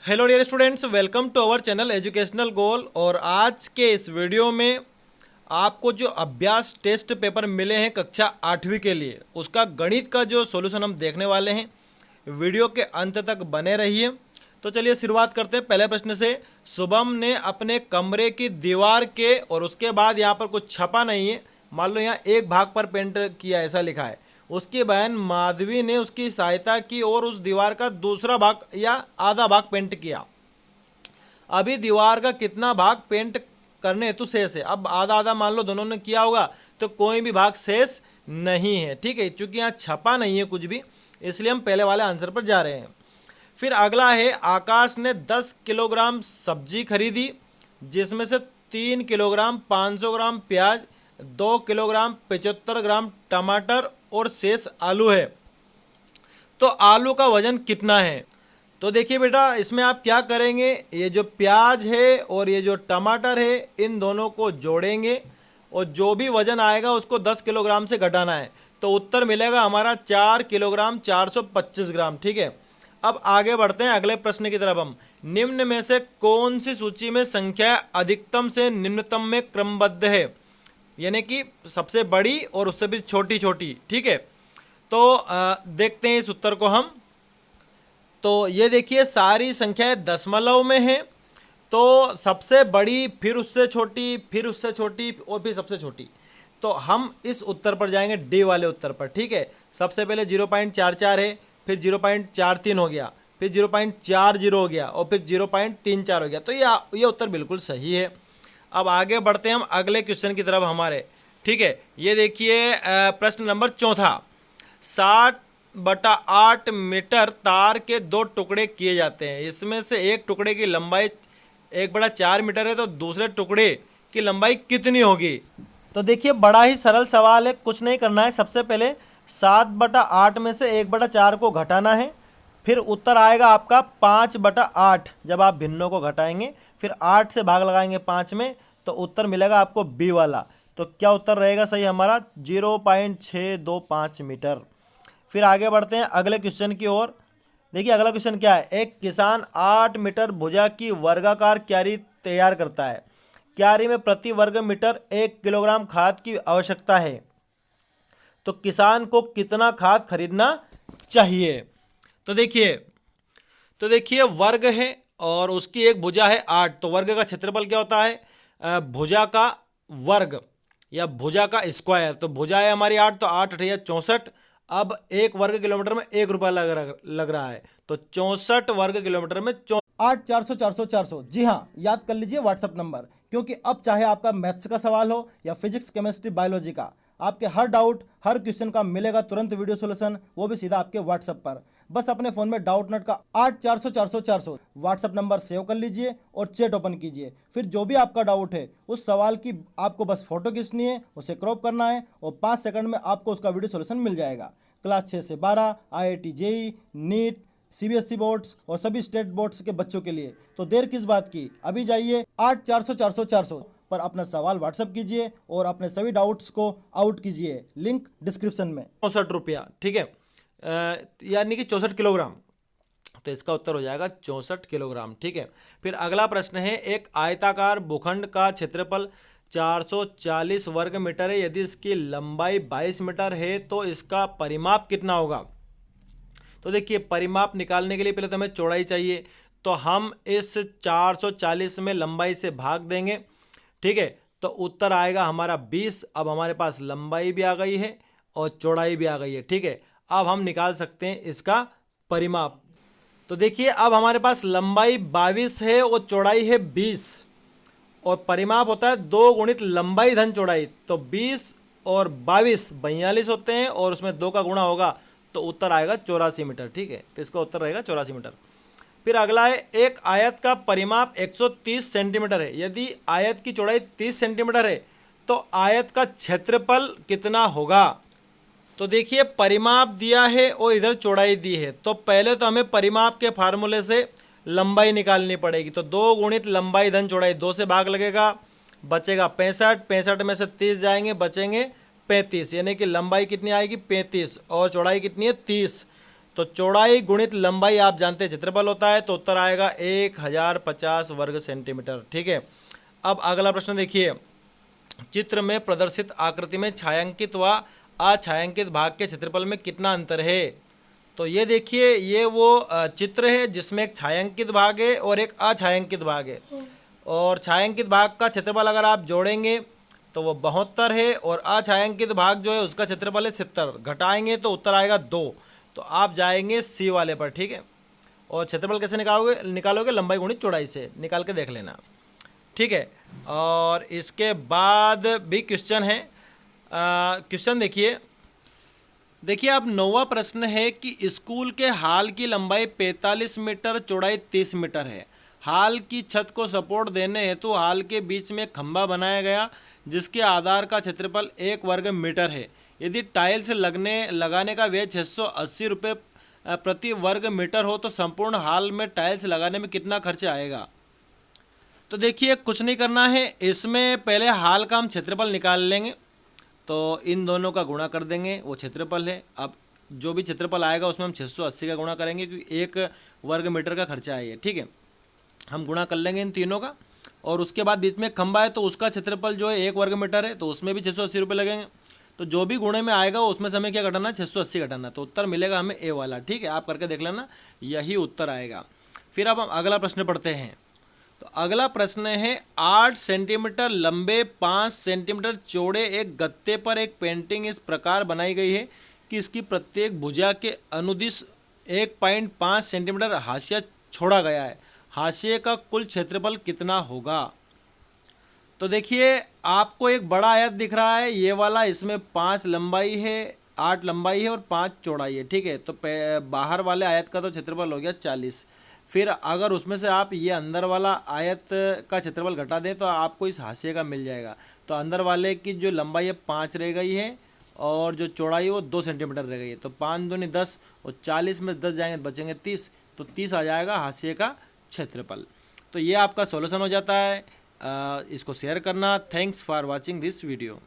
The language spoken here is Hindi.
Hello dear students, welcome to our channel educational goal. और आज के इस वीडियो में आपको जो अभ्यास टेस्ट पेपर मिले हैं कक्षा 8वीं के लिए, उसका गणित का जो सॉल्यूशन हम देखने वाले हैं। वीडियो के अंत तक बने रहिए। तो चलिए शुरुआत करते हैं पहले प्रश्न से। शुभम ने अपने कमरे की दीवार के, और उसके बाद यहाँ पर कुछ छपा नहीं है, मान लो यहाँ एक भाग पर पेंट किया ऐसा लिखा है। उसकी बहन माधवी ने उसकी सहायता की और उस दीवार का दूसरा भाग या आधा भाग पेंट किया। अभी दीवार का कितना भाग पेंट करने हेतु शेष है? अब आधा आधा मान लो दोनों ने किया होगा, तो कोई भी भाग शेष नहीं है। ठीक है, चूंकि यहाँ छपा नहीं है कुछ भी, इसलिए हम पहले वाले आंसर पर जा रहे हैं। फिर अगला है, आकाश ने 10 किलोग्राम सब्जी खरीदी, जिसमें से 3 किलोग्राम 500 ग्राम प्याज, 2 किलोग्राम 75 ग्राम टमाटर और शेष आलू है। तो आलू का वजन कितना है? तो देखिए बेटा, इसमें आप क्या करेंगे, ये जो प्याज है और ये जो टमाटर है, इन दोनों को जोड़ेंगे और जो भी वजन आएगा उसको 10 किलोग्राम से घटाना है। तो उत्तर मिलेगा हमारा 4 किलोग्राम 425 ग्राम। ठीक है, अब आगे बढ़ते हैं अगले प्रश्न की तरफ। हम निम्न में से कौन सी सूची में संख्या अधिकतम से निम्नतम में क्रमबद्ध है, यानी कि सबसे बड़ी और उससे भी छोटी छोटी। ठीक है, तो देखते हैं इस उत्तर को हम। तो ये देखिए, सारी संख्याएं दशमलव में हैं। तो सबसे बड़ी, फिर उससे छोटी, फिर उससे छोटी और फिर सबसे छोटी। तो हम इस उत्तर पर जाएंगे, डी वाले उत्तर पर। ठीक है, सबसे पहले 0.44 है, फिर 0.43 हो गया, फिर 0.40 हो गया और फिर 0.34 हो गया। तो ये उत्तर बिल्कुल सही है। अब आगे बढ़ते हैं हम अगले क्वेश्चन की तरफ हमारे। ठीक है, ये देखिए प्रश्न नंबर 4। 60/8 मीटर तार के 2 टुकड़े किए जाते हैं। इसमें से एक टुकड़े की लंबाई 1/4 मीटर है, तो दूसरे टुकड़े की लंबाई कितनी होगी? तो देखिए, बड़ा ही सरल सवाल है, कुछ नहीं करना है। सबसे पहले 7/8 में से 1/4 को घटाना है, फिर उत्तर आएगा आपका 5/8। जब आप भिन्नों को घटाएंगे फिर 8 से भाग लगाएंगे 5 में, तो उत्तर मिलेगा आपको बी वाला। तो क्या उत्तर रहेगा सही हमारा? 0.625 मीटर। फिर आगे बढ़ते हैं अगले क्वेश्चन की ओर। देखिए अगला क्वेश्चन क्या है, एक किसान 8 मीटर भुजा की वर्गाकार क्यारी तैयार करता है। क्यारी में प्रति वर्ग मीटर 1 किलोग्राम खाद की आवश्यकता है। तो किसान को कितना खाद खरीदना चाहिए? तो देखिए वर्ग है और उसकी एक भुजा है 8। तो वर्ग का क्षेत्रफल क्या होता है? भुजा का वर्ग या भुजा का स्क्वायर। तो भुजा है हमारी 8, तो 8×8 = 64। अब 1 वर्ग किलोमीटर में 1 रुपया लग रहा है, तो 64 वर्ग किलोमीटर में 8 400 400 400। जी हाँ, याद कर लीजिए व्हाट्सअप नंबर, क्योंकि अब चाहे आपका मैथ्स का सवाल हो या फिजिक्स केमिस्ट्री बायोलॉजी का, आपके हर डाउट हर क्वेश्चन का मिलेगा तुरंत वीडियो सोल्यूशन, वो भी सीधा आपके व्हाट्सएप पर। बस अपने फोन में डाउट नट का 8 400 400 400 व्हाट्सएप नंबर सेव कर लीजिए और चैट ओपन कीजिए। फिर जो भी आपका डाउट है उस सवाल की आपको बस फोटो खींचनी है, उसे क्रॉप करना है और 5 सेकंड में आपको उसका वीडियो सोल्यूशन मिल जाएगा। क्लास 6 से 12, IIT JEE, NEET, CBSE boards और सभी स्टेट बोर्ड्स के बच्चों के लिए। तो देर किस बात की, अभी जाइए 8 400 400 400 पर अपना सवाल व्हाट्सएप कीजिए और अपने सभी डाउट्स को आउट कीजिए। लिंक डिस्क्रिप्शन में। 64 रुपया। ठीक है, यानी कि 64 किलोग्राम। तो इसका उत्तर हो जाएगा 64 किलोग्राम। ठीक है, फिर अगला प्रश्न है, एक आयताकार भूखंड का क्षेत्रफल 440 वर्ग मीटर है। यदि इसकी लंबाई 22 मीटर है तो इसका परिमाप कितना होगा? तो देखिए, परिमाप निकालने के लिए पहले तो हमें चौड़ाई चाहिए, तो हम इस 440 में लंबाई से भाग देंगे। ठीक है, तो उत्तर आएगा हमारा 20। अब हमारे पास लंबाई भी आ गई है और चौड़ाई भी आ गई है। ठीक है, अब हम निकाल सकते हैं इसका परिमाप। तो देखिए, अब हमारे पास लंबाई 22 है और चौड़ाई है 20, और परिमाप होता है 2 गुणित लंबाई धन चौड़ाई। तो 20 और 22 42 होते हैं, और उसमें 2 का गुणा होगा तो उत्तर आएगा 84 मीटर। ठीक है, तो इसका उत्तर रहेगा 84 मीटर। फिर अगला है, एक आयत का परिमाप 130 सेंटीमीटर है। यदि आयत की चौड़ाई 30 सेंटीमीटर है तो आयत का क्षेत्रफल कितना होगा? तो देखिए, परिमाप दिया है और इधर चौड़ाई दी है, तो पहले तो हमें परिमाप के फार्मूले से लंबाई निकालनी पड़ेगी। तो 2 गुणित लंबाई धन चौड़ाई, 2 से भाग लगेगा, बचेगा 65। 65 में से 30 जाएंगे, बचेंगे 35, यानी कि लंबाई कितनी आएगी? 35, और चौड़ाई कितनी है? 30। तो चौड़ाई गुणित लंबाई आप जानते हैं क्षेत्रफल होता है, तो उत्तर आएगा 1050 वर्ग सेंटीमीटर। ठीक है, अब अगला प्रश्न देखिए, चित्र में प्रदर्शित आकृति में छायांकित व अछायांकित भाग के क्षेत्रफल में कितना अंतर है। तो ये देखिए, ये वो चित्र है जिसमें एक छायांकित भाग है और एक अछायांकित भाग है, और छायांकित भाग का क्षेत्रफल अगर आप जोड़ेंगे तो वो 72 है, और अछायांकित भाग जो है उसका क्षेत्रफल है 70, घटाएंगे तो उत्तर आएगा 2। तो आप जाएंगे सी वाले पर। ठीक है, और क्षेत्रफल कैसे निकालोगे लंबाई गुणित चौड़ाई से, निकाल के देख लेना। ठीक है, और इसके बाद भी क्वेश्चन है। क्वेश्चन देखिए अब 9वां प्रश्न है कि स्कूल के हॉल की लंबाई 45 मीटर, चौड़ाई 30 मीटर है। हॉल की छत को सपोर्ट देने हेतु हॉल के बीच में खंभा बनाया गया जिसके आधार का क्षेत्रफल 1 वर्ग मीटर है। यदि टाइल्स लगाने का व्यय 680 रुपये प्रति वर्ग मीटर हो तो संपूर्ण हॉल में टाइल्स लगाने में कितना खर्च आएगा। तो देखिए कुछ नहीं करना है, इसमें पहले हॉल का हम क्षेत्रफल निकाल लेंगे, तो इन दोनों का गुणा कर देंगे, वो क्षेत्रफल है। अब जो भी क्षेत्रफल आएगा उसमें हम 680 का गुणा करेंगे क्योंकि 1 वर्ग मीटर का खर्चा है ये। ठीक है, हम गुणा कर लेंगे इन तीनों का, और उसके बाद बीच में खंभा है तो उसका क्षेत्रफल जो है 1 वर्ग मीटर है, तो उसमें भी 680 रुपये लगेंगे। तो जो भी गुणे में आएगा उसमें से हमें क्या घटाना है, 680 घटाना। तो उत्तर मिलेगा हमें ए वाला। ठीक है, आप करके देख लेना, यही उत्तर आएगा। फिर अब हम अगला प्रश्न पढ़ते हैं। तो अगला प्रश्न है 8 सेंटीमीटर लंबे 5 सेंटीमीटर चौड़े एक गत्ते पर एक पेंटिंग इस प्रकार बनाई गई है कि इसकी प्रत्येक भुजा के अनुदिश 1.5 सेंटीमीटर हाशिया छोड़ा गया है। हाशिए का कुल क्षेत्रफल कितना होगा। तो देखिए आपको एक बड़ा आयत दिख रहा है ये वाला, इसमें 5 लंबाई है, 8 लंबाई है और 5 चौड़ाई है। ठीक है, तो बाहर वाले आयत का तो क्षेत्रफल हो गया 40। फिर अगर उसमें से आप ये अंदर वाला आयत का क्षेत्रफल घटा दें तो आपको इस हाशिए का मिल जाएगा। तो अंदर वाले की जो लंबाई है 5 रह गई है और जो चौड़ाई है वो 2 सेंटीमीटर रह गई है। तो 5 दूनी 10 और 40 में 10 जाएंगे तो बचेंगे 30, तो 30 आ जाएगा हाशिए का क्षेत्रफल। तो ये आपका सॉल्यूशन हो जाता है। इसको शेयर करना। Thanks for watching this video.